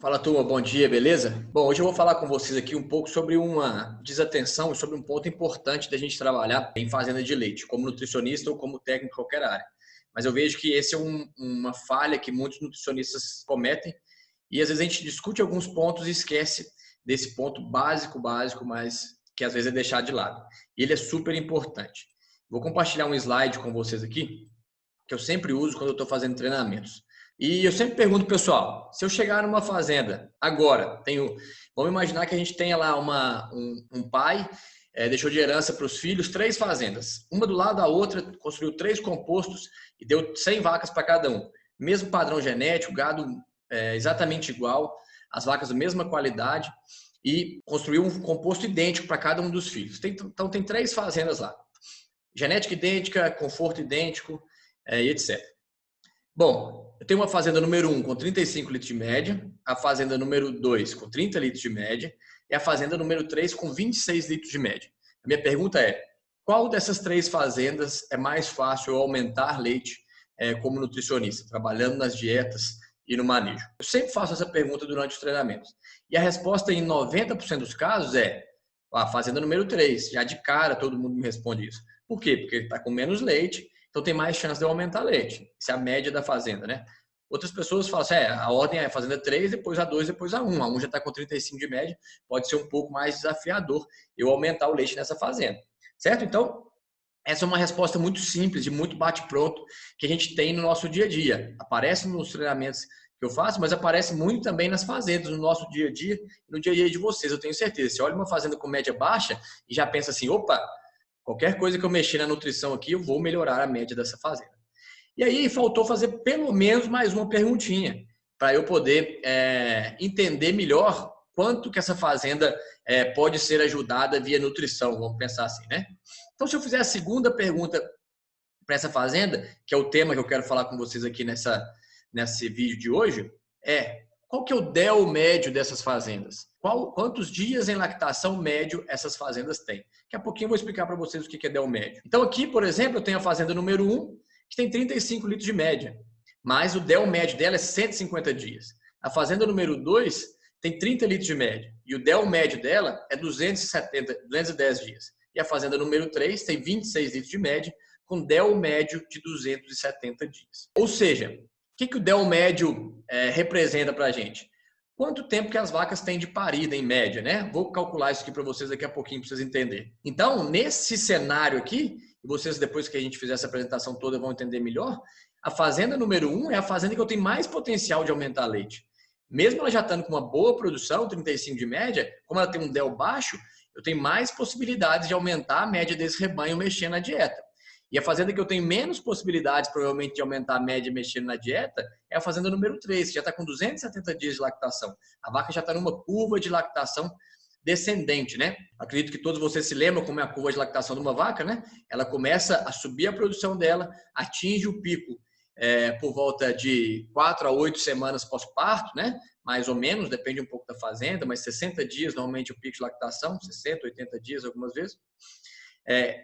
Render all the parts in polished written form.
Fala, turma, bom dia, beleza? Bom, hoje eu vou falar com vocês aqui um pouco sobre uma desatenção e sobre um ponto importante da gente trabalhar em fazenda de leite, como nutricionista ou como técnico em qualquer área. Mas eu vejo que esse é uma falha que muitos nutricionistas cometem e às vezes a gente discute alguns pontos e esquece desse ponto básico, mas que às vezes é deixado de lado. E ele é super importante. Vou compartilhar um slide com vocês aqui, que eu sempre uso quando eu estou fazendo treinamentos. E eu sempre pergunto, pessoal, se eu chegar numa fazenda agora, vamos imaginar que a gente tenha lá um pai, deixou de herança para os filhos 3 fazendas, uma do lado da outra, construiu 3 compostos e deu 100 vacas para cada um. Mesmo padrão genético, gado exatamente igual, as vacas da mesma qualidade e construiu um composto idêntico para cada um dos filhos. Então tem 3 fazendas lá, genética idêntica, conforto idêntico, e etc. Bom, eu tenho uma fazenda número 1 com 35 litros de média, a fazenda número 2 com 30 litros de média e a fazenda número 3 com 26 litros de média. A minha pergunta é, qual dessas 3 fazendas é mais fácil eu aumentar leite como nutricionista, trabalhando nas dietas e no manejo? Eu sempre faço essa pergunta durante os treinamentos. E a resposta em 90% dos casos é a fazenda número 3. Já de cara todo mundo me responde isso. Por quê? Porque ele está com menos leite, então tem mais chance de eu aumentar leite. Essa é a média da fazenda, né? Outras pessoas falam assim, a ordem é a fazenda 3, depois a 2, depois a 1. A 1 já está com 35 de média, pode ser um pouco mais desafiador eu aumentar o leite nessa fazenda. Certo? Então, essa é uma resposta muito simples, de muito bate-pronto, que a gente tem no nosso dia a dia. Aparece nos treinamentos que eu faço, mas aparece muito também nas fazendas, no nosso dia a dia, no dia a dia de vocês, eu tenho certeza. Você olha uma fazenda com média baixa e já pensa assim, opa, qualquer coisa que eu mexer na nutrição aqui, eu vou melhorar a média dessa fazenda. E aí faltou fazer pelo menos mais uma perguntinha para eu poder entender melhor quanto que essa fazenda pode ser ajudada via nutrição, vamos pensar assim, né? Então, se eu fizer a segunda pergunta para essa fazenda, que é o tema que eu quero falar com vocês aqui nesse vídeo de hoje, qual que é o DEL médio dessas fazendas? Quantos dias em lactação médio essas fazendas têm? Daqui a pouquinho eu vou explicar para vocês o que é DEL médio. Então aqui, por exemplo, eu tenho a fazenda número 1, que tem 35 litros de média, mas o DEL médio dela é 150 dias. A fazenda número 2 tem 30 litros de média, e o DEL médio dela é 210 dias. E a fazenda número 3 tem 26 litros de média, com DEL médio de 270 dias. Ou seja, o que o DEL médio representa para a gente? Quanto tempo que as vacas têm de parida em média, né? Vou calcular isso aqui para vocês daqui a pouquinho para vocês entenderem. Então, nesse cenário aqui, e vocês depois que a gente fizer essa apresentação toda vão entender melhor, a fazenda número 1 é a fazenda que eu tenho mais potencial de aumentar leite. Mesmo ela já estando com uma boa produção, 35 de média, como ela tem um DEL baixo, eu tenho mais possibilidades de aumentar a média desse rebanho mexendo na dieta. E a fazenda que eu tenho menos possibilidades, provavelmente, de aumentar a média mexendo na dieta é a fazenda número 3, que já está com 270 dias de lactação. A vaca já está numa curva de lactação descendente, né? Acredito que todos vocês se lembram como é a curva de lactação de uma vaca, né? Ela começa a subir a produção dela, atinge o pico por volta de 4 a 8 semanas pós-parto, né? Mais ou menos, depende um pouco da fazenda, mas 60 dias normalmente o pico de lactação, 60, 80 dias algumas vezes.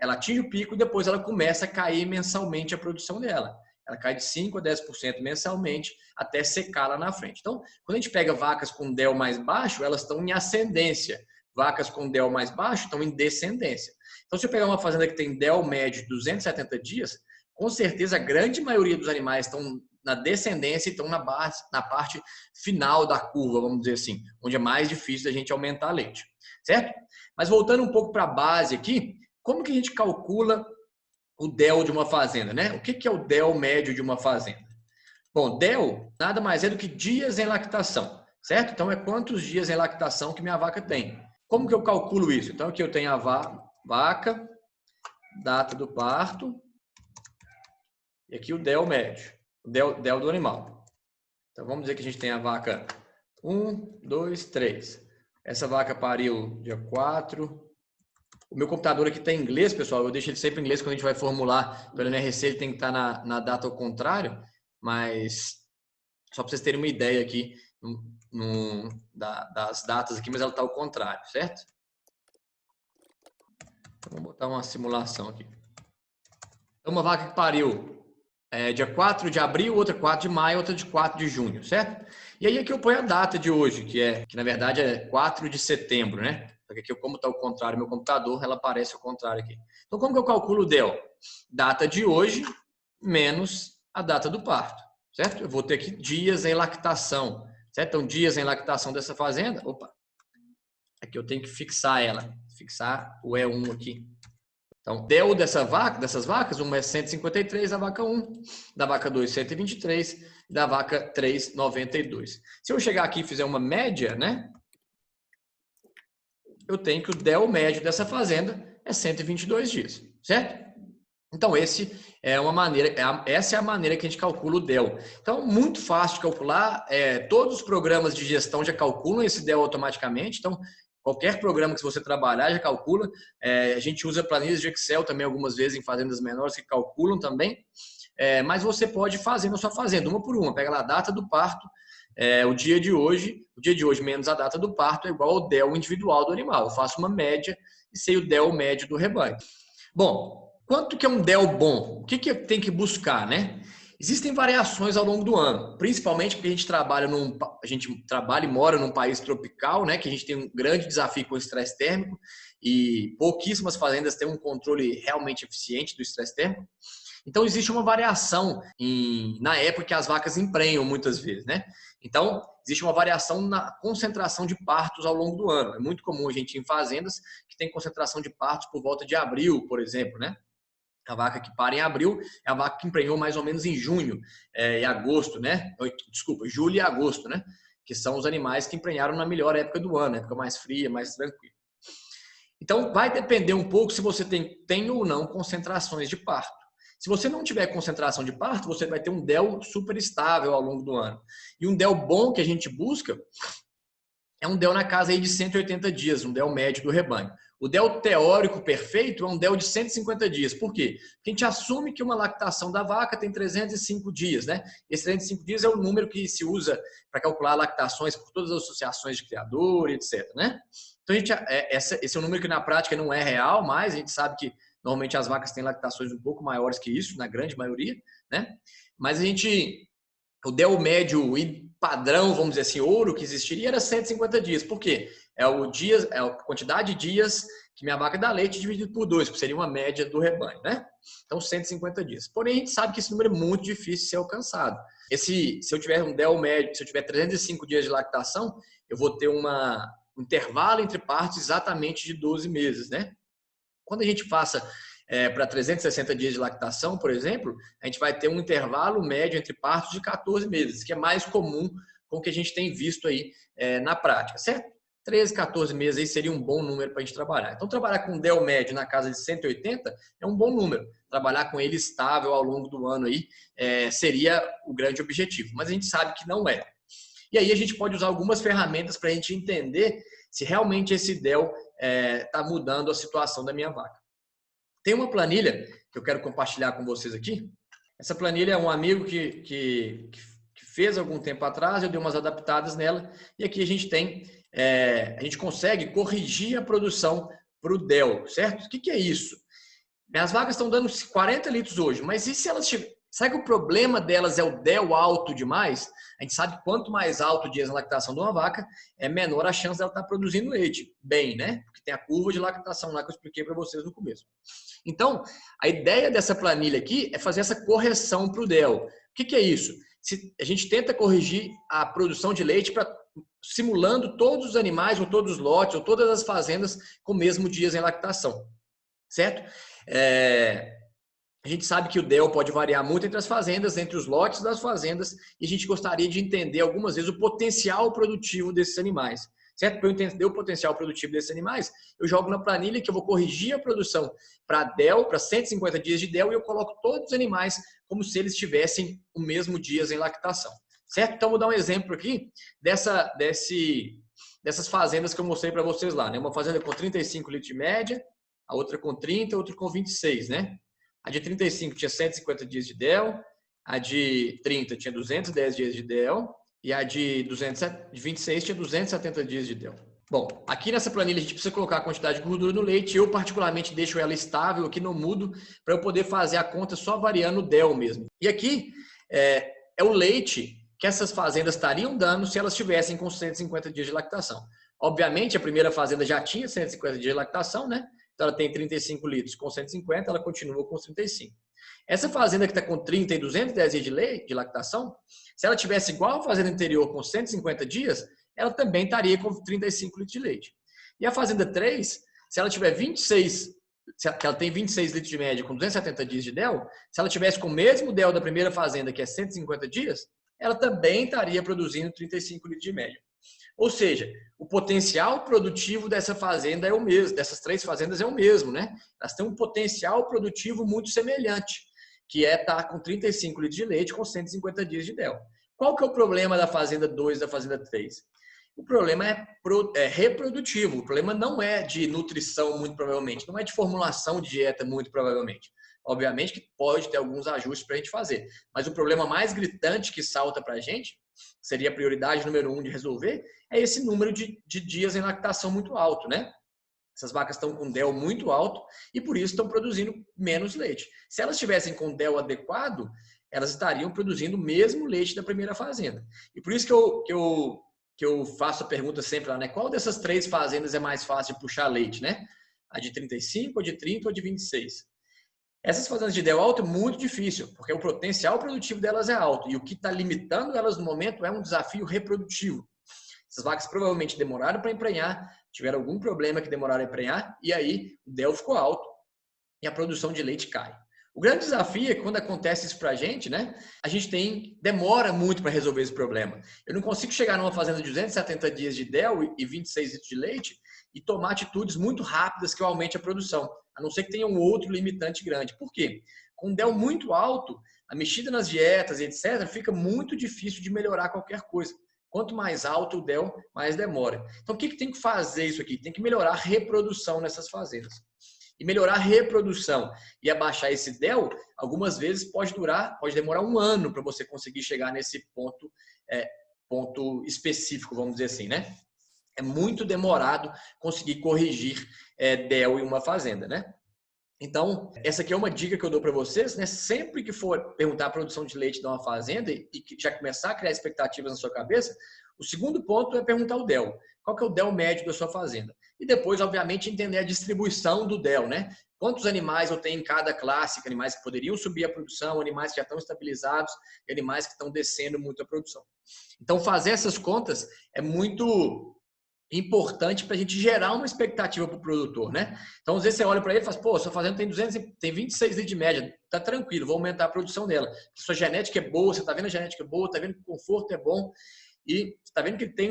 Ela atinge o pico e depois ela começa a cair mensalmente a produção dela. Ela cai de 5 a 10% mensalmente até secar lá na frente. Então, quando a gente pega vacas com DEL mais baixo, elas estão em ascendência. Vacas com DEL mais baixo estão em descendência. Então, se eu pegar uma fazenda que tem DEL médio de 270 dias, com certeza a grande maioria dos animais estão na descendência e estão na parte final da curva, vamos dizer assim, onde é mais difícil da gente aumentar leite, certo? Mas voltando um pouco para a base aqui, como que a gente calcula o DEL de uma fazenda, né? O que é o DEL médio de uma fazenda? Bom, DEL nada mais é do que dias em lactação, certo? Então, é quantos dias em lactação que minha vaca tem. Como que eu calculo isso? Então, aqui eu tenho a vaca, data do parto, e aqui o DEL médio, o DEL do animal. Então, vamos dizer que a gente tem a vaca 1, 2, 3. Essa vaca pariu dia 4. O meu computador aqui está em inglês, pessoal. Eu deixo ele sempre em inglês quando a gente vai formular pelo NRC, ele tem que estar na data ao contrário, mas só para vocês terem uma ideia aqui das datas aqui, mas ela está ao contrário, certo? Então, vamos botar uma simulação aqui. Então, uma vaca que pariu dia 4 de abril, outra 4 de maio, outra de 4 de junho, certo? E aí aqui eu ponho a data de hoje, que na verdade é 4 de setembro, né? Porque aqui, como está o contrário no meu computador, ela aparece ao contrário aqui. Então, como que eu calculo o DEL? Data de hoje menos a data do parto, certo? Eu vou ter aqui dias em lactação, certo? Então, dias em lactação dessa fazenda, opa, aqui eu tenho que fixar ela, fixar o E1 aqui. Então, DEL dessas vacas, uma é 153 da vaca 1, da vaca 2, 123, e da vaca 3, 92. Se eu chegar aqui e fizer uma média, né? Eu tenho que o DEL médio dessa fazenda é 122 dias, certo? Então, essa é a maneira que a gente calcula o DEL. Então, muito fácil de calcular. Todos os programas de gestão já calculam esse DEL automaticamente. Então, qualquer programa que você trabalhar já calcula. A gente usa planilhas de Excel também algumas vezes em fazendas menores que calculam também. Mas você pode fazer na sua fazenda, uma por uma. Pega lá a data do parto, o dia de hoje menos a data do parto é igual ao DEL individual do animal. Eu faço uma média e sei o DEL médio do rebanho. Bom, quanto que é um DEL bom? O que tem que buscar, né? Existem variações ao longo do ano, principalmente porque a gente trabalha e mora num país tropical, né? Que a gente tem um grande desafio com o estresse térmico e pouquíssimas fazendas têm um controle realmente eficiente do estresse térmico. Então, existe uma variação na época que as vacas emprenham muitas vezes, né? Então, existe uma variação na concentração de partos ao longo do ano. É muito comum a gente ir em fazendas que tem concentração de partos por volta de abril, por exemplo, né? A vaca que para em abril é a vaca que emprenhou mais ou menos em junho e agosto, né? Desculpa, julho e agosto, né? Que são os animais que emprenharam na melhor época do ano, época mais fria, mais tranquila. Então, vai depender um pouco se você tem ou não concentrações de parto. Se você não tiver concentração de parto, você vai ter um DEL super estável ao longo do ano. E um DEL bom que a gente busca é um DEL na casa aí de 180 dias, um DEL médio do rebanho. O DEL teórico perfeito é um DEL de 150 dias. Por quê? Porque a gente assume que uma lactação da vaca tem 305 dias, né? Esse 305 dias é o número que se usa para calcular lactações por todas as associações de criador, etc, né? Então, esse é um número que na prática não é real, mas a gente sabe que normalmente as vacas têm lactações um pouco maiores que isso, na grande maioria, né? Mas o DEL médio e padrão, vamos dizer assim, ouro que existiria era 150 dias. Por quê? É a quantidade de dias que minha vaca dá leite dividido por 2, que seria uma média do rebanho, né? Então, 150 dias. Porém, a gente sabe que esse número é muito difícil de ser alcançado. Se eu tiver um DEL médio, se eu tiver 305 dias de lactação, eu vou ter um intervalo entre partos exatamente de 12 meses, né? Quando a gente passa para 360 dias de lactação, por exemplo, a gente vai ter um intervalo médio entre partos de 14 meses, que é mais comum com o que a gente tem visto aí na prática, certo? 13, 14 meses aí seria um bom número para a gente trabalhar. Então, trabalhar com um DEL médio na casa de 180 é um bom número. Trabalhar com ele estável ao longo do ano aí seria o grande objetivo, mas a gente sabe que não é. E aí a gente pode usar algumas ferramentas para a gente entender se realmente esse DEL está mudando a situação da minha vaca. Tem uma planilha que eu quero compartilhar com vocês aqui. Essa planilha é um amigo que fez algum tempo atrás, eu dei umas adaptadas nela, e aqui a gente consegue corrigir a produção para o DEL, certo? O que é isso? Minhas vacas estão dando 40 litros hoje, mas e se elas tiverem... Será que o problema delas é o DEL alto demais? A gente sabe que quanto mais alto o dia de lactação de uma vaca, é menor a chance dela estar produzindo leite. Bem, né? Porque tem a curva de lactação lá que eu expliquei para vocês no começo. Então, a ideia dessa planilha aqui é fazer essa correção para o DEL. O que é isso? A gente tenta corrigir a produção de leite simulando todos os animais, ou todos os lotes, ou todas as fazendas com o mesmo dias em lactação. Certo? A gente sabe que o DEL pode variar muito entre as fazendas, entre os lotes das fazendas, e a gente gostaria de entender algumas vezes o potencial produtivo desses animais. Certo? Para eu entender o potencial produtivo desses animais, eu jogo na planilha que eu vou corrigir a produção para DEL, para 150 dias de DEL, e eu coloco todos os animais como se eles tivessem o mesmo dias em lactação. Certo? Então, vou dar um exemplo aqui dessas fazendas que eu mostrei para vocês lá. Né? Uma fazenda com 35 litros de média, a outra com 30, a outra com 26, né? A de 35 tinha 150 dias de DEL, a de 30 tinha 210 dias de DEL e a de 26 tinha 270 dias de DEL. Bom, aqui nessa planilha a gente precisa colocar a quantidade de gordura no leite. Eu, particularmente, deixo ela estável aqui, não mudo, para eu poder fazer a conta só variando o DEL mesmo. E aqui é o leite que essas fazendas estariam dando se elas tivessem com 150 dias de lactação. Obviamente, a primeira fazenda já tinha 150 dias de lactação, né? Então, ela tem 35 litros com 150, ela continua com os 35. Essa fazenda que está com 30 e 210 dias de lactação, se ela tivesse igual a fazenda anterior com 150 dias, ela também estaria com 35 litros de leite. E a fazenda 3, se ela tiver 26, se ela tem 26 litros de média com 270 dias de DEL, se ela tivesse com o mesmo DEL da primeira fazenda, que é 150 dias, ela também estaria produzindo 35 litros de média. Ou seja, o potencial produtivo dessa fazenda é o mesmo, dessas 3 fazendas é o mesmo, né? Elas têm um potencial produtivo muito semelhante, que é estar com 35 litros de leite com 150 dias de DEL. Qual que é o problema da fazenda 2 e da fazenda 3? O problema é reprodutivo, o problema não é de nutrição, muito provavelmente, não é de formulação de dieta, muito provavelmente. Obviamente que pode ter alguns ajustes para a gente fazer, mas o problema mais gritante que salta para a gente, seria a prioridade número 1 de resolver, é esse número de dias em lactação muito alto, né? Essas vacas estão com DEL muito alto e por isso estão produzindo menos leite. Se elas estivessem com DEL adequado, elas estariam produzindo o mesmo leite da primeira fazenda. E por isso que eu faço a pergunta sempre lá, né? Qual dessas 3 fazendas é mais fácil de puxar leite, né? A de 35, a de 30 ou a de 26? Essas fazendas de DEL alto é muito difícil, porque o potencial produtivo delas é alto. E o que está limitando elas no momento é um desafio reprodutivo. Essas vacas provavelmente demoraram para emprenhar, tiveram algum problema que demoraram a emprenhar, e aí o DEL ficou alto e a produção de leite cai. O grande desafio é que quando acontece isso para a gente, né? A gente demora muito para resolver esse problema. Eu não consigo chegar numa fazenda de 270 dias de DEL e 26 litros de leite e tomar atitudes muito rápidas que eu aumente a produção, a não ser que tenha um outro limitante grande. Por quê? Com DEL muito alto, a mexida nas dietas e etc., fica muito difícil de melhorar qualquer coisa. Quanto mais alto o DEL, mais demora. Então, o que tem que fazer isso aqui? Tem que melhorar a reprodução nessas fazendas. E melhorar a reprodução e abaixar esse DEL, algumas vezes pode demorar 1 ano para você conseguir chegar nesse ponto específico, vamos dizer assim, né? É muito demorado conseguir corrigir DEL em uma fazenda, né? Então, essa aqui é uma dica que eu dou para vocês, né? Sempre que for perguntar a produção de leite de uma fazenda e já começar a criar expectativas na sua cabeça, o segundo ponto é perguntar o DEL. Qual que é o DEL médio da sua fazenda? E depois, obviamente, entender a distribuição do DEL, né? Quantos animais eu tenho em cada classe, animais que poderiam subir a produção, animais que já estão estabilizados e animais que estão descendo muito a produção. Então, fazer essas contas é muito importante para a gente gerar uma expectativa para o produtor, né? Então, às vezes você olha para ele e fala, pô, sua fazenda tem 26 litros de média, tá tranquilo, vou aumentar a produção dela. Sua genética é boa, você tá vendo a genética boa, tá vendo que o conforto é bom e tá vendo que ele tem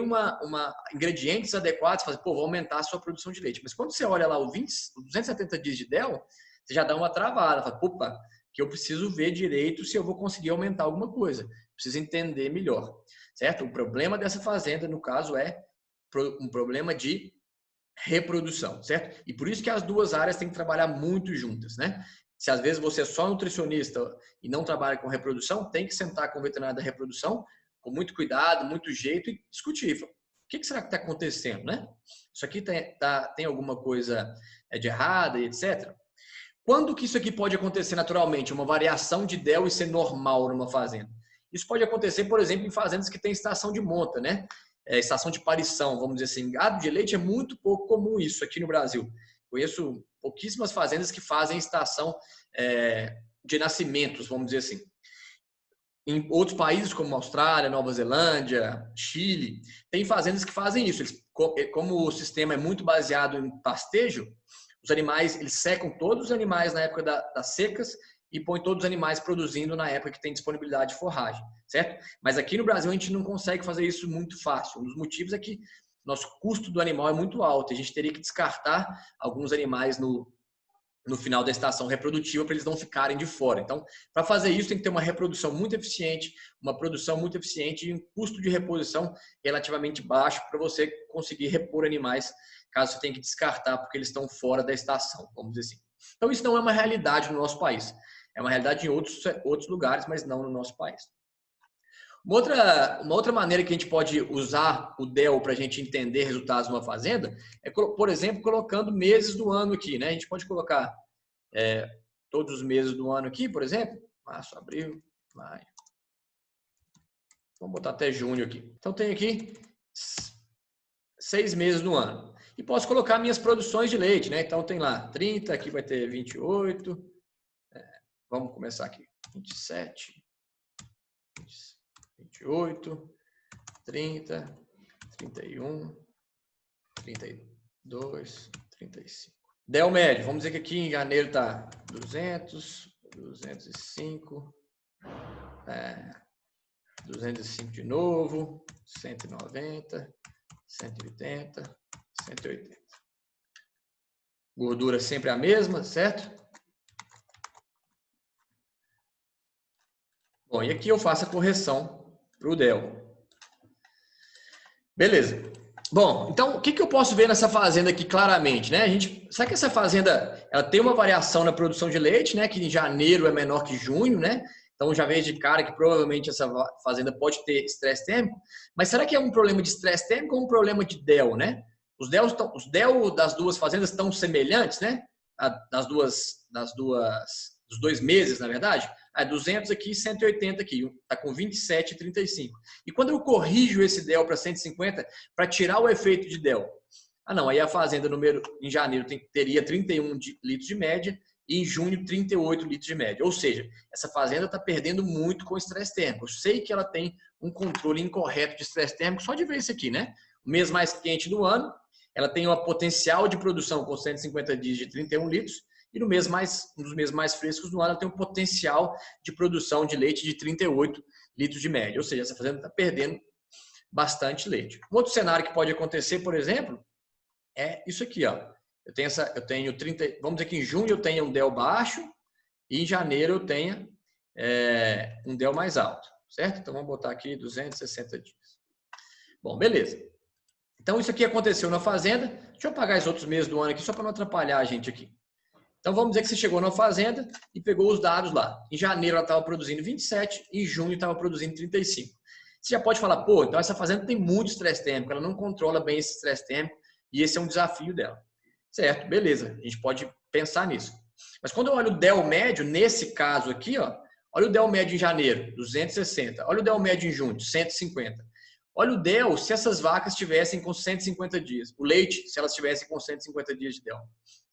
ingredientes adequados, fala, pô, vou aumentar a sua produção de leite. Mas quando você olha lá os 270 dias de DEL, você já dá uma travada, fala, opa, que eu preciso ver direito se eu vou conseguir aumentar alguma coisa. Preciso entender melhor, certo? O problema dessa fazenda, no caso, é um problema de reprodução, certo? E por isso que as duas áreas têm que trabalhar muito juntas, né? Se às vezes você é só nutricionista e não trabalha com reprodução, tem que sentar com o veterinário da reprodução com muito cuidado, muito jeito e discutir. O que será que está acontecendo, né? Isso aqui tem alguma coisa de errada e etc. Quando que isso aqui pode acontecer naturalmente? Uma variação de DEL e ser normal numa fazenda? Isso pode acontecer, por exemplo, em fazendas que têm estação de monta, né? Estação de parição, vamos dizer assim. Gado de leite é muito pouco comum isso aqui no Brasil. Conheço pouquíssimas fazendas que fazem estação de nascimentos, vamos dizer assim. Em outros países como Austrália, Nova Zelândia, Chile, tem fazendas que fazem isso. Como o sistema é muito baseado em pastejo, os animais, eles secam todos os animais na época das secas e põem todos os animais produzindo na época que tem disponibilidade de forragem, certo? Mas aqui no Brasil a gente não consegue fazer isso muito fácil. Um dos motivos é que nosso custo do animal é muito alto. A gente teria que descartar alguns animais no final da estação reprodutiva para eles não ficarem de fora. Então, para fazer isso, tem que ter uma reprodução muito eficiente, uma produção muito eficiente e um custo de reposição relativamente baixo para você conseguir repor animais, caso você tenha que descartar porque eles estão fora da estação, vamos dizer assim. Então, isso não é uma realidade no nosso país. É uma realidade em outros lugares, mas não no nosso país. Uma outra maneira que a gente pode usar o DEL para a gente entender resultados numa fazenda é, por exemplo, colocando meses do ano aqui, né? A gente pode colocar todos os meses do ano aqui, por exemplo, março, abril, maio. Vamos botar até junho aqui. Então, tem aqui 6 meses no ano. E posso colocar minhas produções de leite, né? Então, tem lá 30, aqui vai ter 28. Vamos começar aqui. 27, 28, 30, 31, 32, 35. DEL médio, vamos dizer que aqui em janeiro está 200, 205, 205 de novo, 190, 180, 180. Gordura sempre a mesma, certo? Bom, e aqui eu faço a correção para o DEL. Beleza. Bom, então o que eu posso ver nessa fazenda aqui claramente, né? Sabe que essa fazenda ela tem uma variação na produção de leite, né? Que em janeiro é menor que junho, né? Então já vejo de cara que provavelmente essa fazenda pode ter estresse térmico. Mas será que é um problema de estresse térmico ou um problema de DEL, né? Os DEL das duas fazendas estão semelhantes, né? Dos 2 meses, na verdade. 200 aqui, 180 aqui. Está com 27,35. E quando eu corrijo esse DEL para 150, para tirar o efeito de DEL, não, aí a fazenda em janeiro teria 31 litros de média e em junho 38 litros de média. Ou seja, essa fazenda está perdendo muito com estresse térmico. Eu sei que ela tem um controle incorreto de estresse térmico só de ver isso aqui, né? O mês mais quente do ano, ela tem uma potencial de produção com 150 dias de 31 litros e um dos meses mais frescos do ano, ela tem um potencial de produção de leite de 38 litros de média. Ou seja, essa fazenda está perdendo bastante leite. Um outro cenário que pode acontecer, por exemplo, é isso aqui, ó. Eu tenho 30, vamos dizer que em junho eu tenho um DEL baixo e em janeiro eu tenho um DEL mais alto, certo? Então vamos botar aqui 260 dias. Bom, beleza. Então isso aqui aconteceu na fazenda. Deixa eu apagar os outros meses do ano aqui só para não atrapalhar a gente aqui. Então vamos dizer que você chegou na fazenda e pegou os dados lá. Em janeiro ela estava produzindo 27, em junho estava produzindo 35. Você já pode falar, pô, então essa fazenda tem muito estresse térmico, ela não controla bem esse estresse térmico e esse é um desafio dela. Certo, beleza, a gente pode pensar nisso. Mas quando eu olho o DEL médio, nesse caso aqui, ó, olha o DEL médio em janeiro, 260. Olha o DEL médio em junho, 150. Olha o DEL se essas vacas estivessem com 150 dias. O leite, se elas estivessem com 150 dias de DEL.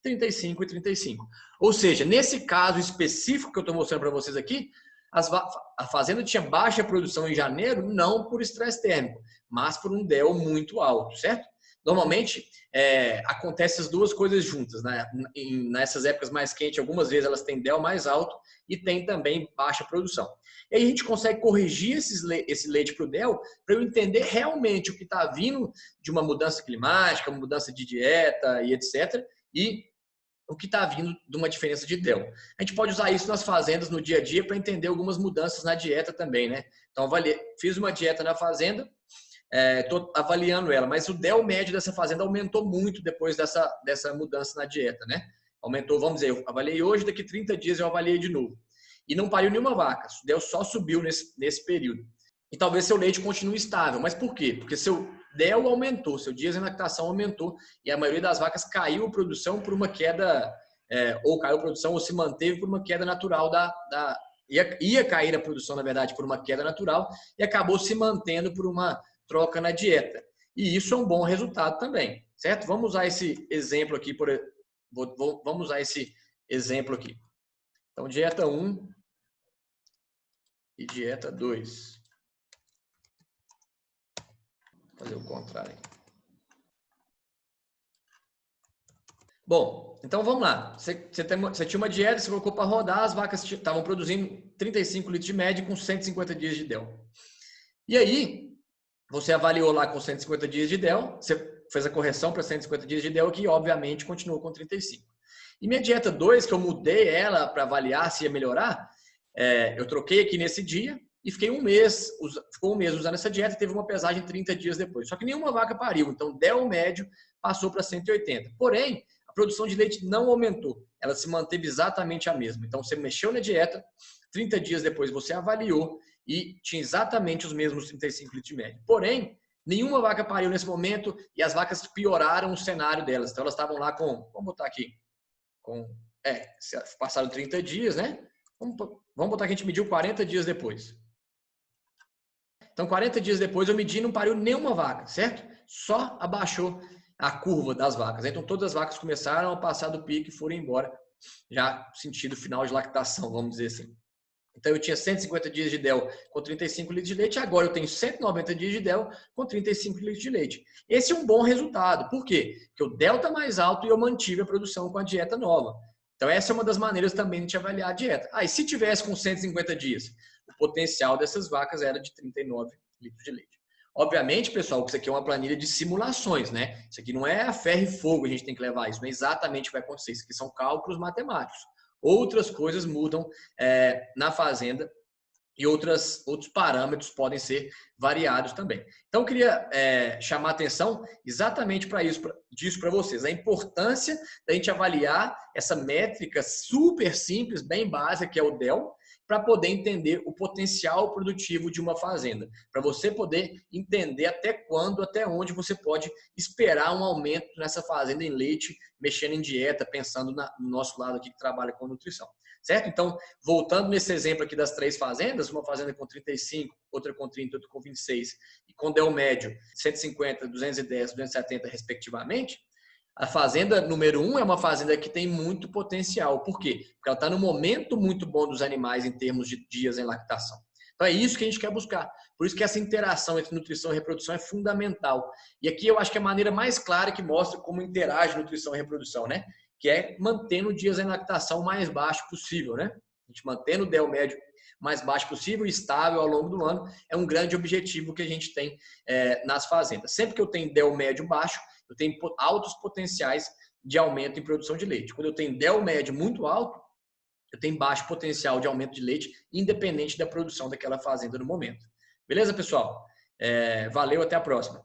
35 e 35. Ou seja, nesse caso específico que eu estou mostrando para vocês aqui, a fazenda tinha baixa produção em janeiro, não por estresse térmico, mas por um DEL muito alto, certo? Normalmente, acontecem as duas coisas juntas, né? Nessas épocas mais quentes, algumas vezes elas têm DEL mais alto e tem também baixa produção. E aí a gente consegue corrigir esse leite para o DEL para eu entender realmente o que está vindo de uma mudança climática, uma mudança de dieta e etc., e o que está vindo de uma diferença de DEL. A gente pode usar isso nas fazendas no dia a dia para entender algumas mudanças na dieta também, né? Então, fiz uma dieta na fazenda, estou avaliando ela, mas o DEL médio dessa fazenda aumentou muito depois dessa mudança na dieta, né? Aumentou, vamos dizer, eu avaliei hoje, daqui 30 dias eu avaliei de novo. E não pariu nenhuma vaca, o DEL só subiu nesse período. E talvez seu leite continue estável. Mas por quê? Porque seu DEL aumentou, seu dias de lactação aumentou e a maioria das vacas caiu a produção por uma queda, ou caiu a produção ou se manteve por uma queda natural ia cair a produção, na verdade, por uma queda natural e acabou se mantendo por uma troca na dieta. E isso é um bom resultado também, certo? Vamos usar esse exemplo aqui, vamos usar esse exemplo aqui. Então, dieta 1 e dieta 2. Vou fazer o contrário. Bom, então vamos lá. Você tinha uma dieta, você colocou para rodar, as vacas estavam produzindo 35 litros de média com 150 dias de DEL. E aí, você avaliou lá com 150 dias de DEL, você fez a correção para 150 dias de DEL, que obviamente continuou com 35. E minha dieta 2, que eu mudei ela para avaliar se ia melhorar, eu troquei aqui nesse dia e ficou um mês usando essa dieta e teve uma pesagem 30 dias depois. Só que nenhuma vaca pariu, então DEL médio passou para 180. Porém, a produção de leite não aumentou, ela se manteve exatamente a mesma. Então, você mexeu na dieta, 30 dias depois você avaliou e tinha exatamente os mesmos 35 litros de média. Porém, nenhuma vaca pariu nesse momento e as vacas pioraram o cenário delas. Então, elas estavam lá com, vamos botar aqui, passaram 30 dias, né? Vamos botar que a gente mediu 40 dias depois. Então, 40 dias depois eu medi e não pariu nenhuma vaca, certo? Só abaixou a curva das vacas. Então, todas as vacas começaram a passar do pico e foram embora, já no sentido final de lactação, vamos dizer assim. Então, eu tinha 150 dias de DEL com 35 litros de leite, agora eu tenho 190 dias de DEL com 35 litros de leite. Esse é um bom resultado. Por quê? Porque o DEL está mais alto e eu mantive a produção com a dieta nova. Então, essa é uma das maneiras também de a gente avaliar a dieta. E se tivesse com 150 dias? O potencial dessas vacas era de 39 litros de leite. Obviamente, pessoal, que isso aqui é uma planilha de simulações, né? Isso aqui não é a ferro e fogo, a gente tem que levar isso, não é exatamente o que vai acontecer. Isso aqui são cálculos matemáticos. Outras coisas mudam na fazenda e outros parâmetros podem ser variados também. Então, eu queria chamar a atenção exatamente para isso, disso para vocês. A importância da gente avaliar essa métrica super simples, bem básica, que é o DEL, para poder entender o potencial produtivo de uma fazenda. Para você poder entender até onde você pode esperar um aumento nessa fazenda em leite, mexendo em dieta, pensando no nosso lado aqui que trabalha com nutrição. Certo? Então, voltando nesse exemplo aqui das 3 fazendas, uma fazenda com 35, outra com 30, outra com 26, e com DEL médio 150, 210, 270 respectivamente, a fazenda número 1 é uma fazenda que tem muito potencial. Por quê? Porque ela está no momento muito bom dos animais em termos de dias em lactação. Então é isso que a gente quer buscar. Por isso que essa interação entre nutrição e reprodução é fundamental. E aqui eu acho que é a maneira mais clara que mostra como interage nutrição e reprodução, né? Que é mantendo dias em lactação o mais baixo possível, né? A gente mantendo o DEL médio mais baixo possível, estável ao longo do ano, é um grande objetivo que a gente tem nas fazendas. Sempre que eu tenho DEL médio baixo, eu tenho altos potenciais de aumento em produção de leite. Quando eu tenho DEL médio muito alto, eu tenho baixo potencial de aumento de leite, independente da produção daquela fazenda no momento. Beleza, pessoal? Valeu, até a próxima.